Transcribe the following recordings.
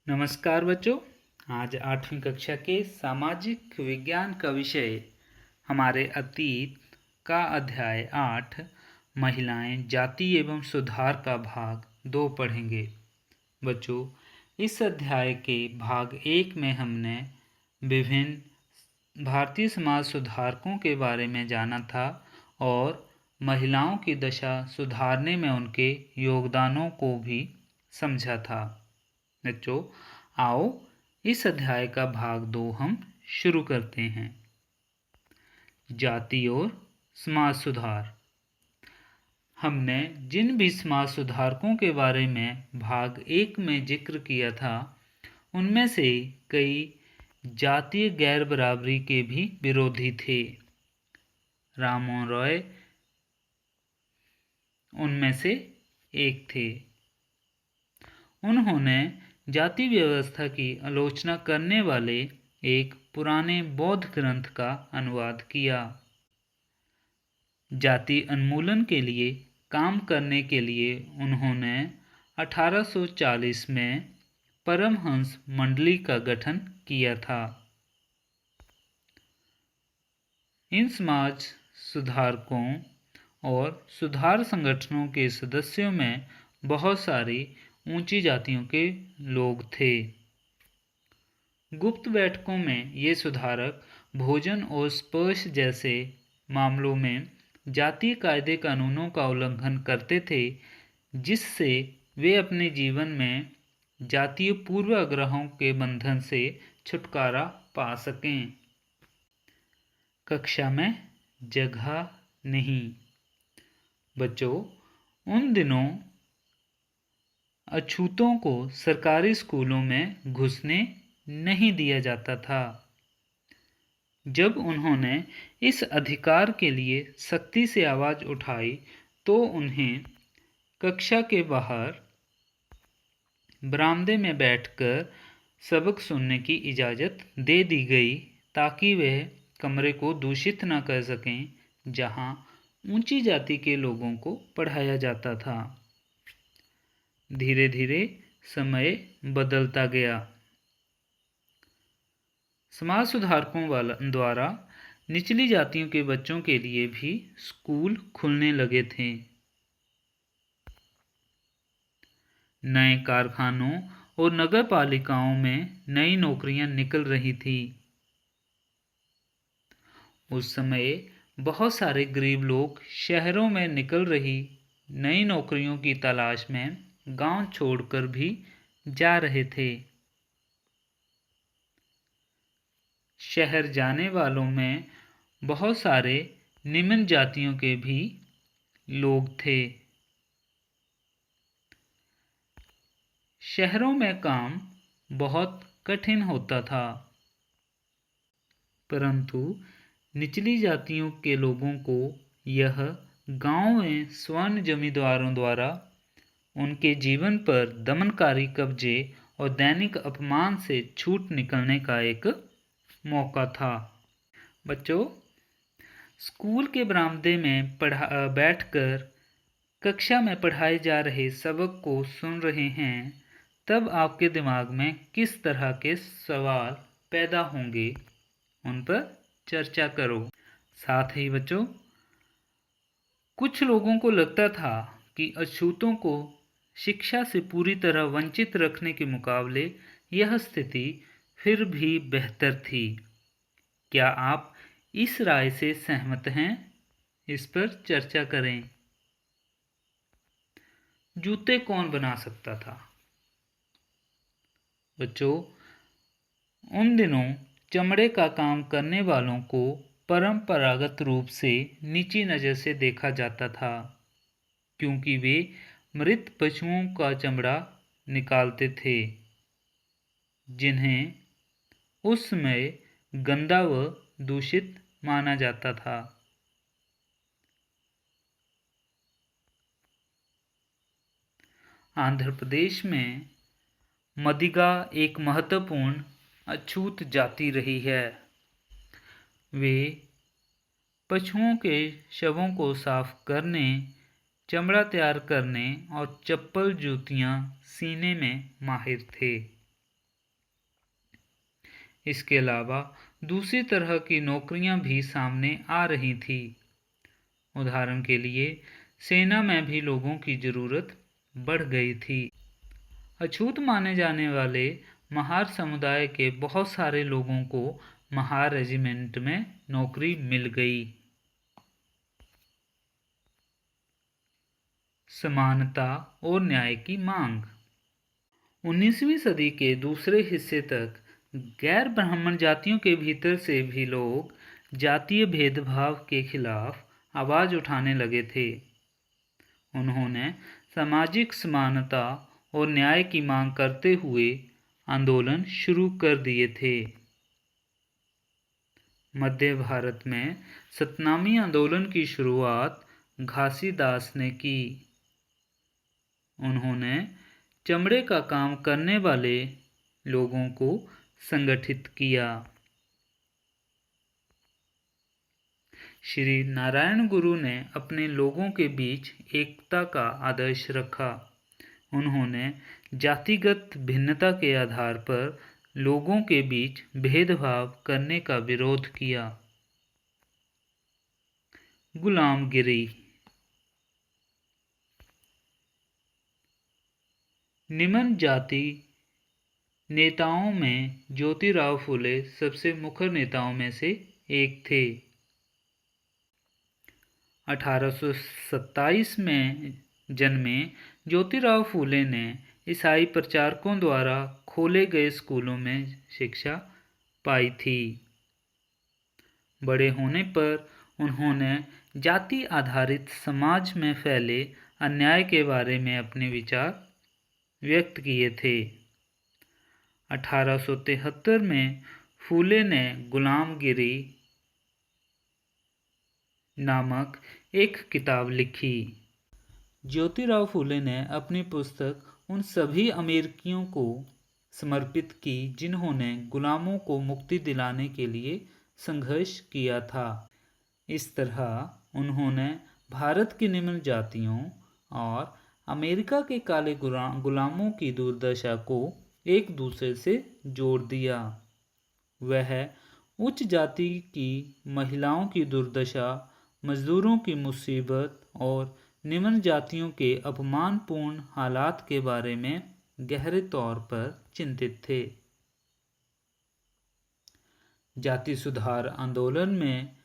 नमस्कार बच्चों। आज 8वीं कक्षा के सामाजिक विज्ञान का विषय हमारे अतीत का अध्याय 8 महिलाएं जाति एवं सुधार का भाग 2 पढ़ेंगे। बच्चों, इस अध्याय के भाग 1 में हमने विभिन्न भारतीय समाज सुधारकों के बारे में जाना था और महिलाओं की दशा सुधारने में उनके योगदानों को भी समझा था। बच्चों, आओ इस अध्याय का भाग 2 हम शुरू करते हैं। जाति और समाज सुधार। हमने जिन भी समाज सुधारकों के बारे में भाग 1 में जिक्र किया था, उनमें से कई जातीय गैर बराबरी के भी विरोधी थे। राममोहन रॉय उनमें से एक थे। उन्होंने जाति व्यवस्था की आलोचना करने वाले एक पुराने बौद्ध ग्रंथ का अनुवाद किया। जाति उन्मूलन के लिए काम करने के लिए उन्होंने 1840 में परमहंस मंडली का गठन किया था। इन समाज सुधारकों और सुधार संगठनों के सदस्यों में बहुत सारी ऊंची जातियों के लोग थे। गुप्त बैठकों में ये सुधारक भोजन और स्पर्श जैसे मामलों में जातीय कायदे कानूनों का उल्लंघन करते थे, जिससे वे अपने जीवन में जातीय पूर्वाग्रहों के बंधन से छुटकारा पा सकें। कक्षा में जगह नहीं। बच्चों, उन दिनों अछूतों को सरकारी स्कूलों में घुसने नहीं दिया जाता था। जब उन्होंने इस अधिकार के लिए सख्ती से आवाज़ उठाई तो उन्हें कक्षा के बाहर बरामदे में बैठकर सबक सुनने की इजाज़त दे दी गई, ताकि वह कमरे को दूषित न कर सकें जहां ऊंची जाति के लोगों को पढ़ाया जाता था। धीरे धीरे समय बदलता गया। समाज सुधारकों द्वारा निचली जातियों के बच्चों के लिए भी स्कूल खुलने लगे थे। नए कारखानों और नगर पालिकाओं में नई नौकरियां निकल रही थी। उस समय बहुत सारे गरीब लोग शहरों में निकल रही नई नौकरियों की तलाश में गांव छोड़कर भी जा रहे थे। शहर जाने वालों में बहुत सारे निम्न जातियों के भी लोग थे। शहरों में काम बहुत कठिन होता था, परंतु निचली जातियों के लोगों को यह गांव में स्वर्ण जमींदारों द्वारा उनके जीवन पर दमनकारी कब्जे और दैनिक अपमान से छूट निकलने का एक मौका था। बच्चों, स्कूल के बरामदे में बैठकर कक्षा में पढ़ाए जा रहे सबक को सुन रहे हैं, तब आपके दिमाग में किस तरह के सवाल पैदा होंगे, उन पर चर्चा करो। साथ ही बच्चों, कुछ लोगों को लगता था कि अछूतों को शिक्षा से पूरी तरह वंचित रखने के मुकाबले यह स्थिति फिर भी बेहतर थी। क्या आप इस राय से सहमत हैं? इस पर चर्चा करें। जूते कौन बना सकता था? बच्चों, उन दिनों चमड़े का काम करने वालों को परंपरागत रूप से नीची नज़र से देखा जाता था, क्योंकि वे मृत पशुओं का चमड़ा निकालते थे, जिन्हें उस समय गंदा व दूषित माना जाता था। आंध्र प्रदेश में मदिगा एक महत्वपूर्ण अछूत जाति रही है। वे पशुओं के शवों को साफ करने, चमड़ा तैयार करने और चप्पल जूतियां सीने में माहिर थे। इसके अलावा दूसरी तरह की नौकरियां भी सामने आ रही थी। उदाहरण के लिए सेना में भी लोगों की ज़रूरत बढ़ गई थी। अछूत माने जाने वाले महार समुदाय के बहुत सारे लोगों को महार रेजिमेंट में नौकरी मिल गई। समानता और न्याय की मांग। 19वीं सदी के दूसरे हिस्से तक गैर ब्राह्मण जातियों के भीतर से भी लोग जातीय भेदभाव के खिलाफ आवाज़ उठाने लगे थे। उन्होंने सामाजिक समानता और न्याय की मांग करते हुए आंदोलन शुरू कर दिए थे। मध्य भारत में सतनामी आंदोलन की शुरुआत घासीदास ने की। उन्होंने चमड़े का काम करने वाले लोगों को संगठित किया। श्री नारायण गुरु ने अपने लोगों के बीच एकता का आदर्श रखा। उन्होंने जातिगत भिन्नता के आधार पर लोगों के बीच भेदभाव करने का विरोध किया। गुलामगिरी। निम्न जाति नेताओं में ज्योतिराव फुले सबसे मुख्य नेताओं में से एक थे। 1827 में जन्मे ज्योतिराव फुले ने ईसाई प्रचारकों द्वारा खोले गए स्कूलों में शिक्षा पाई थी। बड़े होने पर उन्होंने जाति आधारित समाज में फैले अन्याय के बारे में अपने विचार व्यक्त किए थे। 1873 में फुले ने गुलामगिरी नामक एक किताब लिखी। ज्योतिराव फुले ने अपनी पुस्तक उन सभी अमेरिकियों को समर्पित की जिन्होंने गुलामों को मुक्ति दिलाने के लिए संघर्ष किया था। इस तरह उन्होंने भारत की निम्न जातियों और अमेरिका के काले गुलामों की दुर्दशा को एक दूसरे से जोड़ दिया। वह उच्च जाति की महिलाओं की दुर्दशा, मजदूरों की मुसीबत और निम्न जातियों के अपमानपूर्ण हालात के बारे में गहरे तौर पर चिंतित थे। जाति सुधार आंदोलन में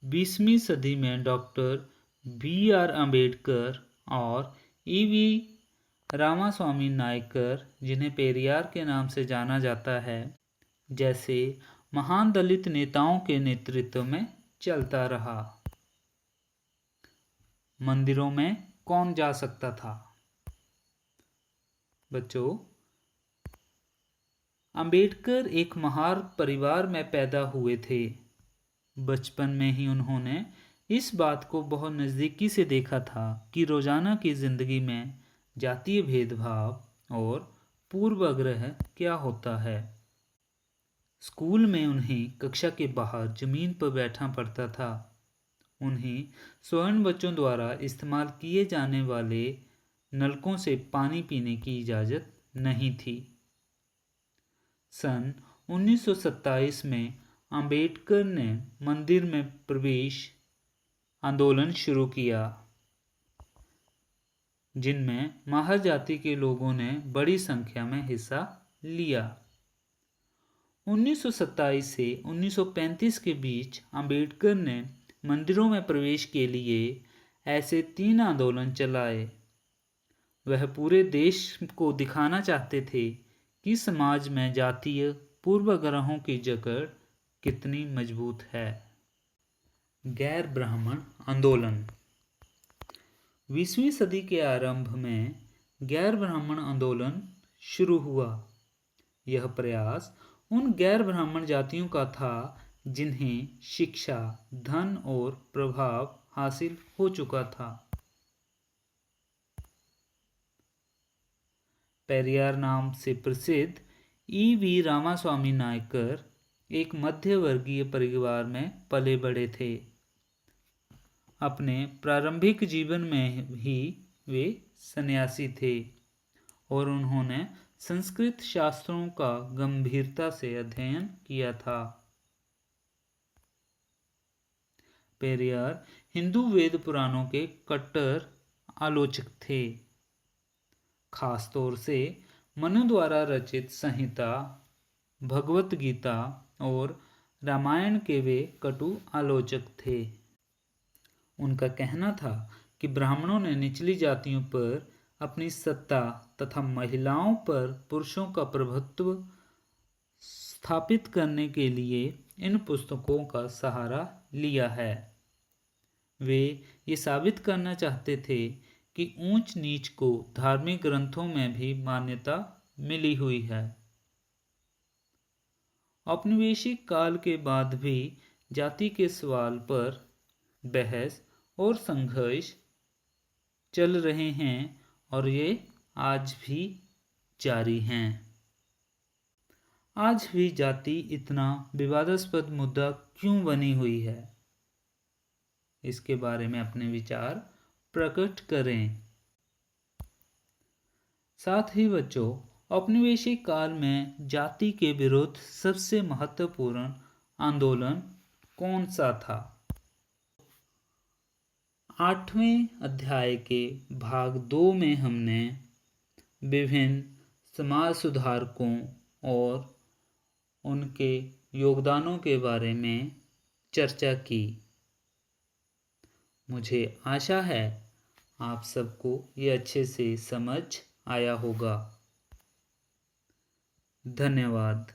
20वीं सदी में डॉक्टर B.R. अम्बेडकर और E.V. रामास्वामी नायकर, जिन्हें पेरियार के नाम से जाना जाता है, जैसे महान दलित नेताओं के नेतृत्व में चलता रहा। मंदिरों में कौन जा सकता था? बच्चों, अंबेडकर एक महार परिवार में पैदा हुए थे। बचपन में ही उन्होंने इस बात को बहुत नज़दीकी से देखा था कि रोज़ाना की ज़िंदगी में जातीय भेदभाव और पूर्वाग्रह क्या होता है। स्कूल में उन्हें कक्षा के बाहर ज़मीन पर बैठना पड़ता था। उन्हें स्वर्ण बच्चों द्वारा इस्तेमाल किए जाने वाले नलकों से पानी पीने की इजाज़त नहीं थी। सन 1927 में अंबेडकर ने मंदिर में प्रवेश आंदोलन शुरू किया, जिनमें महार जाति के लोगों ने बड़ी संख्या में हिस्सा लिया। 1927 से 1935 के बीच अंबेडकर ने मंदिरों में प्रवेश के लिए ऐसे 3 आंदोलन चलाए। वह पूरे देश को दिखाना चाहते थे कि समाज में जातीय पूर्वाग्रहों की जकड़ कितनी मजबूत है। गैर ब्राह्मण आंदोलन। 20वीं सदी के आरंभ में गैर ब्राह्मण आंदोलन शुरू हुआ। यह प्रयास उन गैर ब्राह्मण जातियों का था जिन्हें शिक्षा, धन और प्रभाव हासिल हो चुका था। पेरियार नाम से प्रसिद्ध E.V. रामास्वामी नायकर एक मध्य वर्गीय परिवार में पले बड़े थे। अपने प्रारंभिक जीवन में ही वे सन्यासी थे और उन्होंने संस्कृत शास्त्रों का गंभीरता से अध्ययन किया था। पेरियार हिंदू वेद पुराणों के कट्टर आलोचक थे। खासतौर से मनु द्वारा रचित संहिता, भगवत गीता और रामायण के वे कटु आलोचक थे। उनका कहना था कि ब्राह्मणों ने निचली जातियों पर अपनी सत्ता तथा महिलाओं पर पुरुषों का प्रभुत्व स्थापित करने के लिए इन पुस्तकों का सहारा लिया है। वे ये साबित करना चाहते थे कि ऊंच नीच को धार्मिक ग्रंथों में भी मान्यता मिली हुई है। औपनिवेशिक काल के बाद भी जाति के सवाल पर बहस और संघर्ष चल रहे हैं और ये आज भी जारी हैं। आज भी जाति इतना विवादास्पद मुद्दा क्यों बनी हुई है? इसके बारे में अपने विचार प्रकट करें। साथ ही बच्चों, औपनिवेशिक काल में जाति के विरुद्ध सबसे महत्वपूर्ण आंदोलन कौन सा था? 8वें अध्याय के भाग 2 में हमने विभिन्न समाज सुधारकों और उनके योगदानों के बारे में चर्चा की। मुझे आशा है आप सबको ये अच्छे से समझ आया होगा। धन्यवाद।